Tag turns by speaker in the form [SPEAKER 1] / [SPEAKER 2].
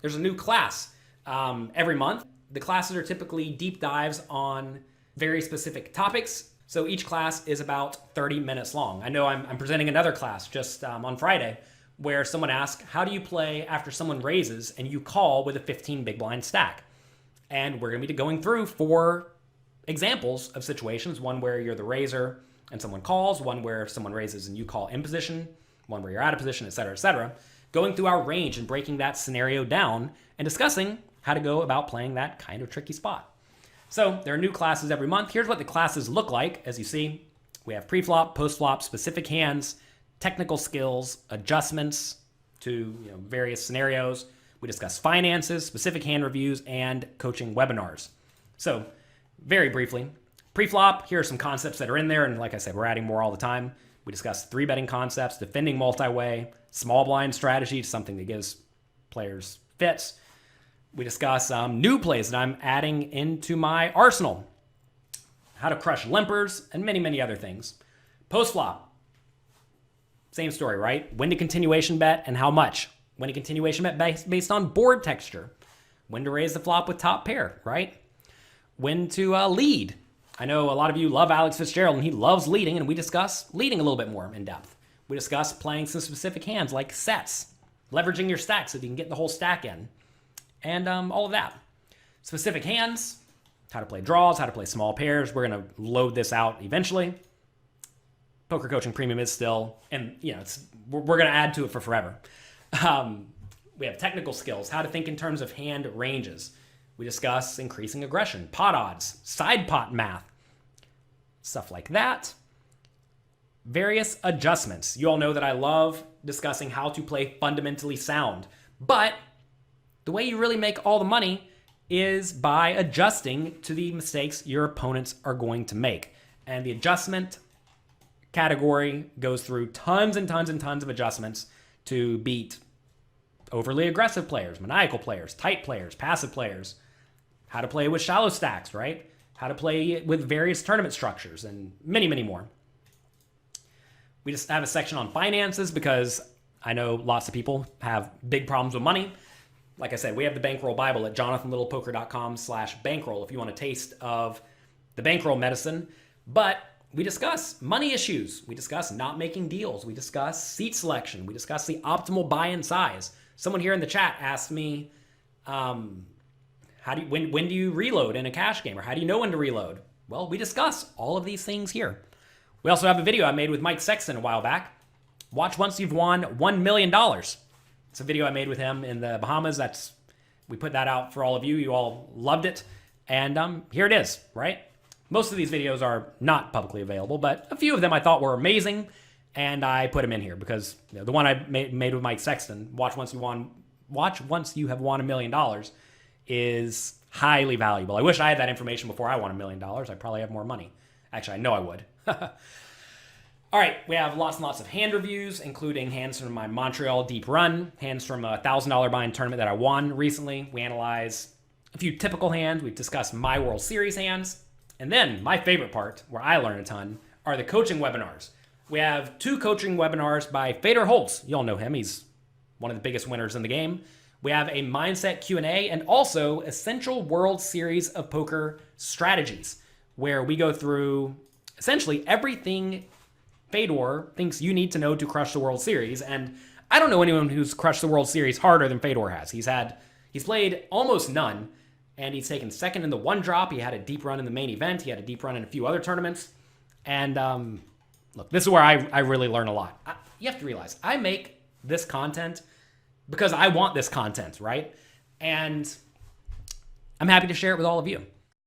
[SPEAKER 1] there's a new class every month. The classes are typically deep dives on very specific topics. So each class is about 30 minutes long. I know I'm presenting another class just on Friday where someone asked, how do you play after someone raises and you call with a 15 big blind stack? And we're going to be going through 4 examples of situations. One where you're the raiser and someone calls, one where someone raises and you call in position, one where you're out of position, et cetera, going through our range and breaking that scenario down and discussing how to go about playing that kind of tricky spot. So there are new classes every month. Here's what the classes look like. As you see, we have pre-flop, post-flop, specific hands, technical skills, adjustments to various scenarios. We discuss finances, specific hand reviews, and coaching webinars. So very briefly, pre-flop, here are some concepts that are in there. And like I said, we're adding more all the time. We discuss 3-betting concepts, defending multi-way, small blind strategy, something that gives players fits. We discuss new plays that I'm adding into my arsenal, how to crush limpers, and many, many other things. Post-flop, same story, right? When to continuation bet and how much. When to continuation bet based on board texture. When to raise the flop with top pair, right? When to lead. I know a lot of you love Alex Fitzgerald, and he loves leading, and we discuss leading a little bit more in depth. We discuss playing some specific hands like sets, leveraging your stack so that you can get the whole stack in, and all of that. Specific hands, how to play draws, how to play small pairs. We're going to load this out eventually. Poker Coaching Premium is still, and we're going to add to it for forever. We have technical skills, how to think in terms of hand ranges. We discuss increasing aggression, pot odds, side pot math, stuff like that. Various adjustments. You all know that I love discussing how to play fundamentally sound, but the way you really make all the money is by adjusting to the mistakes your opponents are going to make. And the adjustment category goes through tons and tons and tons of adjustments to beat overly aggressive players, maniacal players, tight players, passive players, how to play with shallow stacks, right? How to play with various tournament structures, and many, many more. We just have a section on finances because I know lots of people have big problems with money. Like I said, we have the Bankroll Bible at jonathanlittlepoker.com/bankroll if you want a taste of the bankroll medicine. But we discuss money issues. We discuss not making deals. We discuss seat selection. We discuss the optimal buy-in size. Someone here in the chat asked me, when do you reload in a cash game, or how do you know when to reload? Well, we discuss all of these things here. We also have a video I made with Mike Sexton a while back. Watch once you've won $1 million. It's a video I made with him in the Bahamas. We put that out for all of you. You all loved it. And here it is, right? Most of these videos are not publicly available, but a few of them I thought were amazing, and I put them in here because the one I made with Mike Sexton, watch once you have won $1 million, is highly valuable. I wish I had that information before I won $1 million. I'd probably have more money. Actually, I know I would. All right, we have lots and lots of hand reviews, including hands from my Montreal deep run, hands from a $1,000 buy-in tournament that I won recently. We analyze a few typical hands. We've discussed my World Series hands. And then my favorite part, where I learn a ton, are the coaching webinars. We have 2 coaching webinars by Fedor Holtz. You all know him. He's one of the biggest winners in the game. We have a mindset Q&A and also Essential World Series of Poker strategies, where we go through essentially everything Fedor thinks you need to know to crush the World Series. And I don't know anyone who's crushed the World Series harder than Fedor has. He's played almost none, and he's taken second in the one drop. He had a deep run in the main event. He had a deep run in a few other tournaments. And look, this is where I really learn a lot. You have to realize, I make this content because I want this content, right? And I'm happy to share it with all of you.